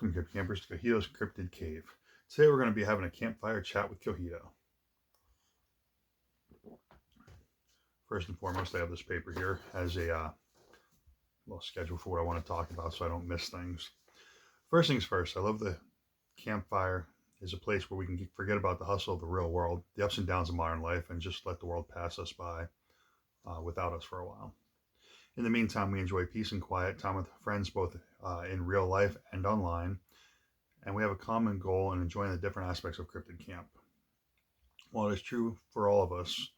Welcome, Cryptid Campers, to Cogito's Cryptid Cave. Today we're going to be having a campfire chat with Cogito. First and foremost, I have this paper here as a little schedule for what I want to talk about so I don't miss things. First things first, I love the campfire is a place where we can forget about the hustle of the real world, the ups and downs of modern life, and just let the world pass us by without us for a while. In the meantime, we enjoy peace and quiet, time with friends both in real life and online, and we have a common goal in enjoying the different aspects of Cryptid Camp. While it is true for all of us,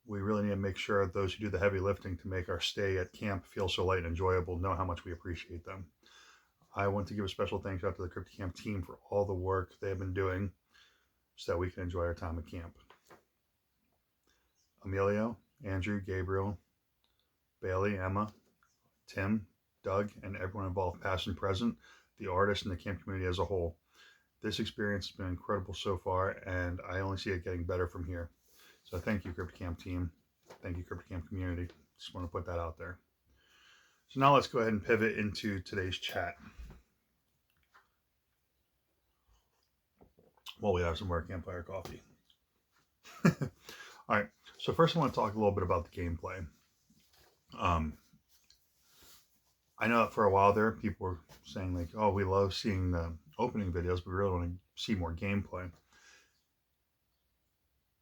we really need to make sure that those who do the heavy lifting to make our stay at camp feel so light and enjoyable know how much we appreciate them. I want to give a special thanks out to the Cryptid Camp team for all the work they have been doing so that we can enjoy our time at camp. Emilio, Andrew, Gabriel, Bailey, Emma, Tim, Doug, and everyone involved, past and present, the artists and the camp community as a whole. This experience has been incredible so far, and I only see it getting better from here. So thank you, Cryptid Camp team. Thank you, Cryptid Camp community. Just want to put that out there. So now let's go ahead and pivot into today's chat. While we have some more campfire coffee. All right, so first I want to talk a little bit about the gameplay. I know that for a while there, people were saying like, oh, we love seeing the opening videos, but we really want to see more gameplay.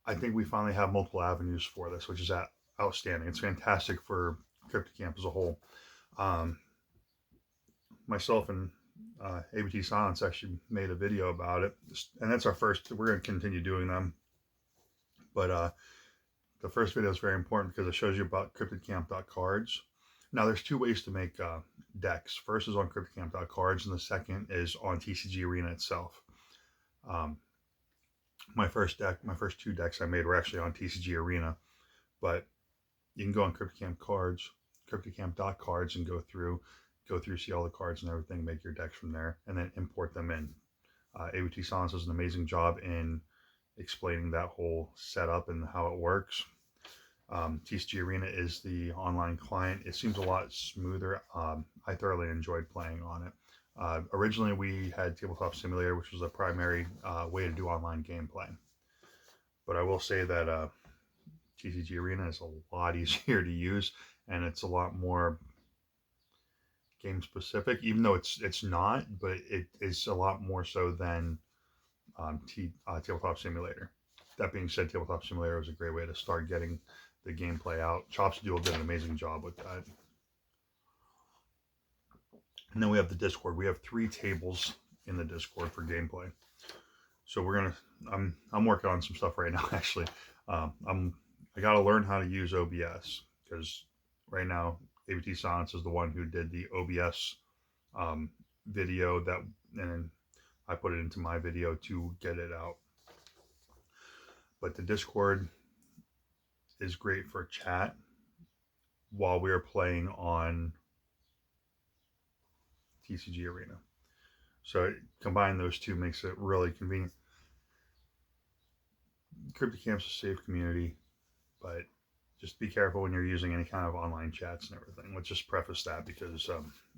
I think we finally have multiple avenues for this, which is outstanding. It's fantastic for Cryptid Camp as a whole. Myself and ABT Silence actually made a video about it, and that's our first. We're going to continue doing them, but the first video is very important because it shows you about Cryptidcamp.cards. Now, there's two ways to make decks. First is on Cryptidcamp.cards, and the second is on TCG Arena itself. My first two decks I made were actually on TCG Arena, but you can go on Cryptidcamp.cards, and go through, see all the cards and everything, make your decks from there, and then import them in. ABT Silence does an amazing job in explaining that whole setup and how it works. TCG Arena is the online client. It seems a lot smoother. I thoroughly enjoyed playing on it. Originally, we had Tabletop Simulator, which was the primary way to do online gameplay. But I will say that TCG Arena is a lot easier to use, and it's a lot more game specific, even though it's not, but it is a lot more so than Tabletop Simulator. That being said, Tabletop Simulator was a great way to start getting the gameplay out. Chops Duel did an amazing job with that. And then we have the Discord. We have 3 tables in the Discord for gameplay. So I'm working on some stuff right now. Actually, I got to learn how to use OBS, because right now ABT Silence is the one who did the OBS video and I put it into my video to get it out. But the Discord is great for chat while we are playing on TCG Arena. So combine those two makes it really convenient. Cryptid Camp's a safe community, but just be careful when you're using any kind of online chats and everything. Let's just preface that, because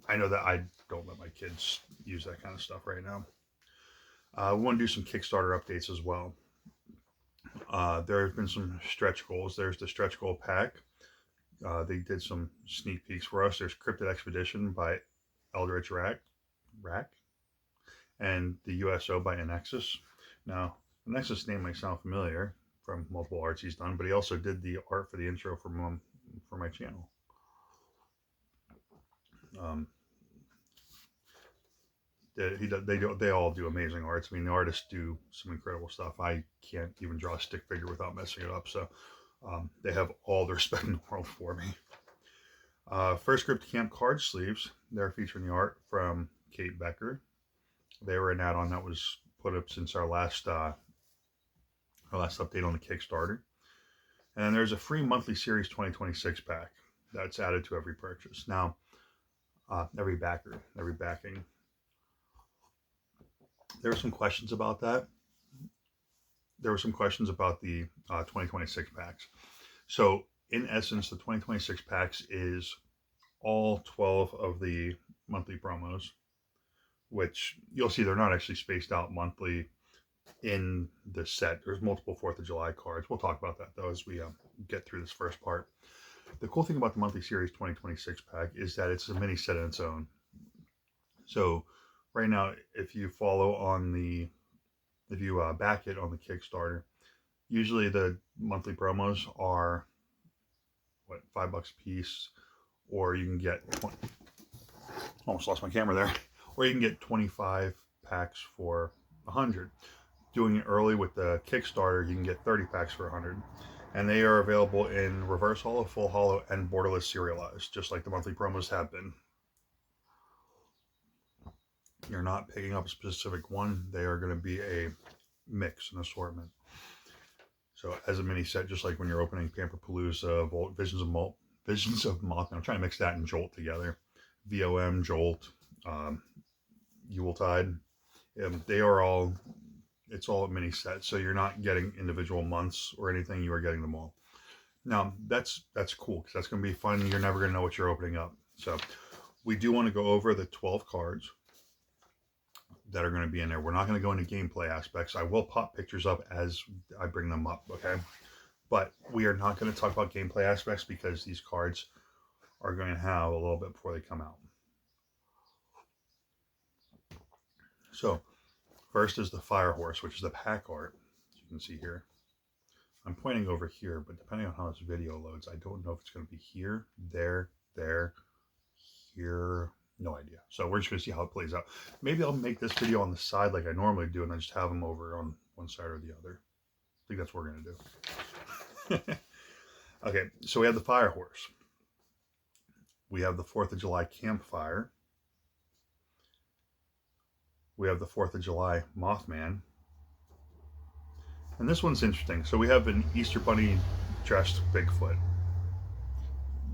I know that I don't let my kids use that kind of stuff right now. We want to do some Kickstarter updates as well. There have been some stretch goals. There's the stretch goal pack. They did some sneak peeks for us. There's Cryptid Expedition by Eldritch Rack, and the USO by Anexus. Now, Anexus name might sound familiar from multiple arts he's done, but he also did the art for the intro for my channel. They all do amazing arts. I mean, the artists do some incredible stuff. I can't even draw a stick figure without messing it up. So they have all the respect in the world for me. First Cryptid Camp card sleeves. They're featuring the art from Kate Becker. They were an add-on that was put up since our last update on the Kickstarter. And then there's a free monthly series 2026 pack that's added to every purchase. Now, every backing. There were some questions about that. There were some questions about the 2026 packs. So in essence, the 2026 packs is all 12 of the monthly promos which you'll see they're not actually spaced out monthly in the set. There's multiple 4th of July cards. We'll talk about that though as we get through this first part. The cool thing about the monthly series 2026 pack is that it's a mini set in its own. So right now, if you follow on the, if you back it on the Kickstarter, usually the monthly promos are what, $5 a piece, or you can get 20, almost lost my camera there, or you can get 25 packs for 100. Doing it early with the Kickstarter, you can get 30 packs for 100. And they are available in reverse holo, full holo, and borderless serialized, just like the monthly promos have been. You're not picking up a specific one. They are going to be a mix, an assortment. So as a mini set, just like when you're opening Pamperpalooza, Visions of Mothman. I'm trying to mix that and Jolt together. VOM, Jolt, Yuletide. They are all, it's all a mini set. So you're not getting individual months or anything. You are getting them all. Now that's cool because that's going to be fun. You're never going to know what you're opening up. So we do want to go over the 12 cards that are going to be in there. We're not going to go into gameplay aspects. I will pop pictures up as I bring them up, okay? But we are not going to talk about gameplay aspects because these cards are going to have a little bit before they come out. So first is the Fire Horse, which is the pack art, as you can see here. I'm pointing over here, but depending on how this video loads, I don't know if it's going to be here, there, here. No idea. So we're just going to see how it plays out. Maybe I'll make this video on the side like I normally do and then just have them over on one side or the other. I think that's what we're going to do. Okay, so we have the Fire Horse. We have the 4th of July Campfire. We have the 4th of July Mothman. And this one's interesting. So we have an Easter Bunny dressed Bigfoot.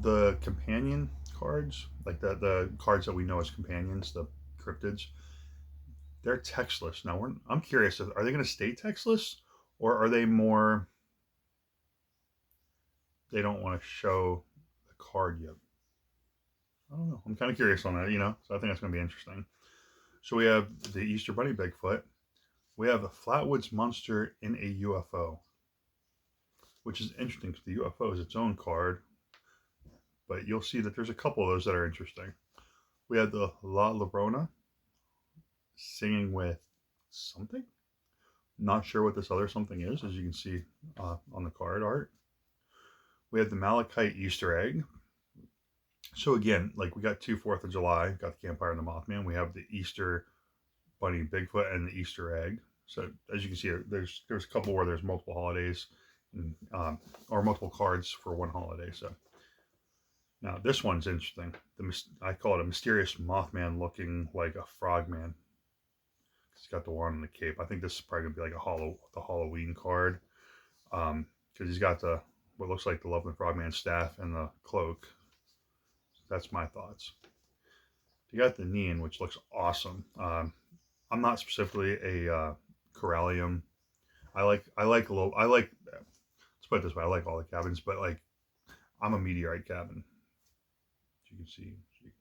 The companion cards, like the cards that we know as companions, the cryptids, they're textless. Now I'm curious, are they going to stay textless, or are they more, they don't want to show the card yet? I don't know. I'm kind of curious on that, you know, so I think that's going to be interesting. So we have the Easter Bunny Bigfoot. We have the Flatwoods Monster in a UFO, which is interesting because the UFO is its own card. But you'll see that there's a couple of those that are interesting. We have the La Llorona singing with something. Not sure what this other something is, as you can see on the card art. We have the Malachite Easter Egg. So again, like we got 2 4th of July, got the Campfire and the Mothman. We have the Easter Bunny Bigfoot and the Easter Egg. So as you can see, there's a couple where there's multiple holidays and, or multiple cards for one holiday. So. Now, this one's interesting. I call it a mysterious Mothman looking like a frogman. He's got the wand and the cape. I think this is probably going to be like the Halloween card. Because he's got what looks like the Love and the Frogman staff and the cloak. That's my thoughts. You got the Neon, which looks awesome. I'm not specifically a Corallium. Let's put it this way, I like all the cabins, but like, I'm a Meteorite cabin. You can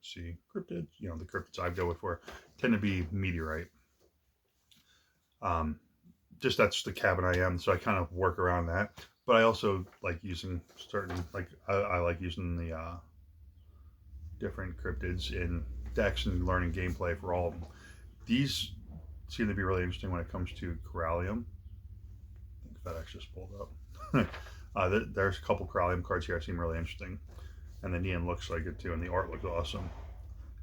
see cryptids, you know, the cryptids I go with tend to be Meteorite. Just that's the cabin I am, so I kind of work around that. But I also like using certain, like I like using the different cryptids in decks and learning gameplay for all of them. These seem to be really interesting when it comes to Corallium. I think FedEx just pulled up. There's a couple Corallium cards here that seem really interesting. And the Neon looks like it too, and the art looks awesome.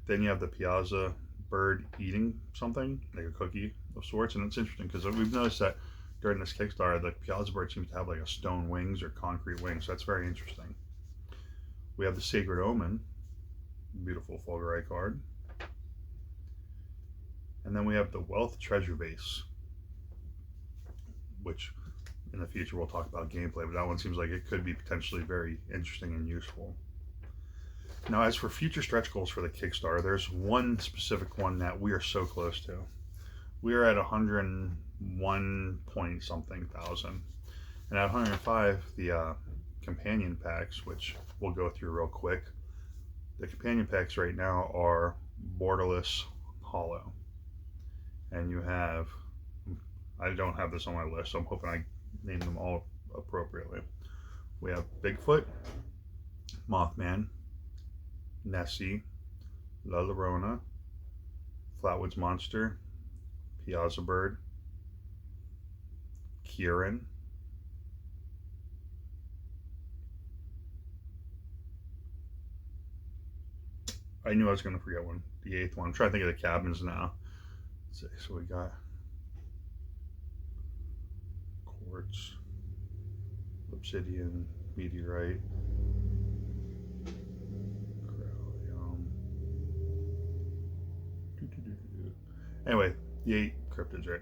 Then you have the Piazza bird eating something, like a cookie of sorts. And it's interesting because we've noticed that during this Kickstarter, the Piazza bird seems to have like a stone wings or concrete wings. So that's very interesting. We have the Sacred Omen, beautiful Fulgurite card. And then we have the Wealth Treasure Base, which in the future we'll talk about gameplay, but that one seems like it could be potentially very interesting and useful. Now, as for future stretch goals for the Kickstarter, there's one specific one that we are so close to. We are at 101 point something thousand. And at 105, the companion packs, which we'll go through real quick. The companion packs right now are borderless holo. And you have, I don't have this on my list, so I'm hoping I name them all appropriately. We have Bigfoot, Mothman, Nessie, La Llorona, Flatwoods Monster, Piazza Bird, Kieran, I knew I was going to forget one, the 8th one. I'm trying to think of the cabins now. So we got Quartz, Obsidian, Meteorite, anyway, the 8 cryptids, right?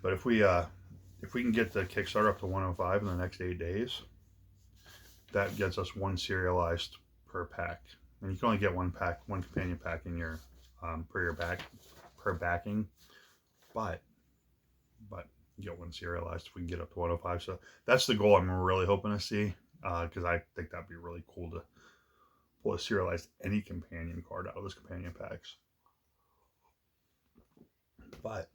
But if we can get the Kickstarter up to 105 in the next 8 days, that gets us 1 serialized per pack. And you can only get 1 pack, 1 companion pack in your per backing, but you get 1 serialized if we can get up to 105. So that's the goal I'm really hoping to see, because I think that'd be really cool to pull a serialized any companion card out of those companion packs. But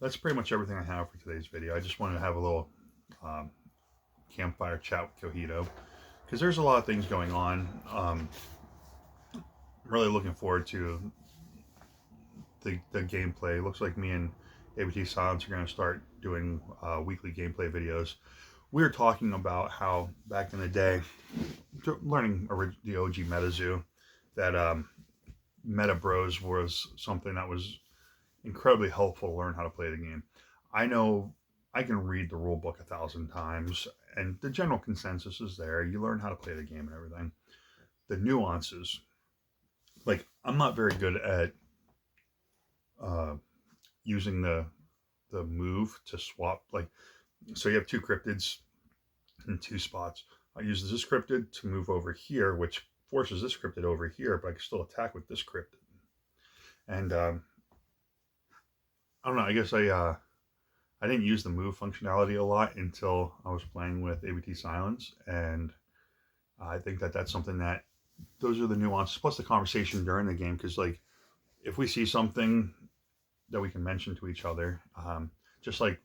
that's pretty much everything I have for today's video. I just wanted to have a little campfire chat with Cogito, because there's a lot of things going on. I'm really looking forward to the gameplay. It looks like me and ABT Silence are going to start doing weekly gameplay videos. We were talking about how back in the day, learning the OG MetaZoo, that Meta Bros was something that was incredibly helpful to learn how to play the game. I know I can read the rule book 1,000 times, and the general consensus is there. You learn how to play the game and everything. The nuances, like, I'm not very good at using the move to swap. Like, so you have 2 cryptids in 2 spots. I use this cryptid to move over here, which forces this cryptid over here, but I can still attack with this cryptid. And I don't know, I guess I didn't use the move functionality a lot until I was playing with ABT Silence, and I think that that's something that, those are the nuances, plus the conversation during the game, because, like, if we see something that we can mention to each other, just like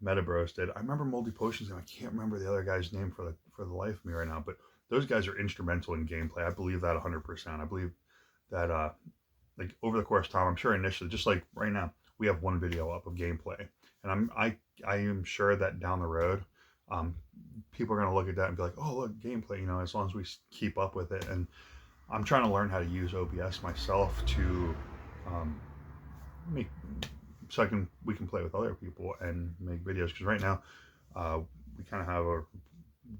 Meta Bros did. I remember Moldy Potions, and I can't remember the other guy's name for the life of me right now, but those guys are instrumental in gameplay. I believe that 100%. I believe that like, over the course of time, I'm sure initially, just like right now, we have 1 video up of gameplay, and I am sure that down the road, people are going to look at that and be like, oh, look, gameplay, you know, as long as we keep up with it. And I'm trying to learn how to use OBS myself to so we can play with other people and make videos, because right now we kind of have a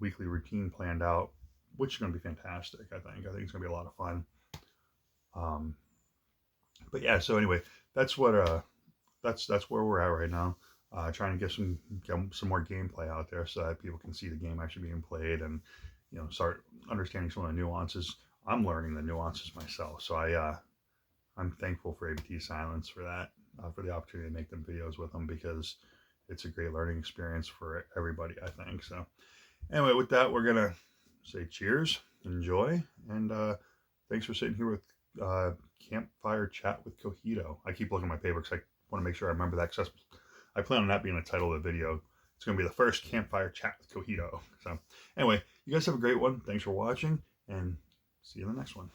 weekly routine planned out, which is going to be fantastic. I think it's going to be a lot of fun. But yeah, so anyway, that's what that's where we're at right now. Trying to get some more gameplay out there so that people can see the game actually being played, and, you know, start understanding some of the nuances. I'm learning the nuances myself, so I'm thankful for ABT Silence for that, for the opportunity to make them videos with them, because it's a great learning experience for everybody, I think. So anyway, with that, we're gonna say cheers, enjoy, and thanks for sitting here with Campfire Chat with Cogito. I keep looking at my paper because I want to make sure I remember that, because I plan on that being the title of the video. It's going to be the first Campfire Chat with Cogito. So anyway, you guys have a great one. Thanks for watching, and see you in the next one.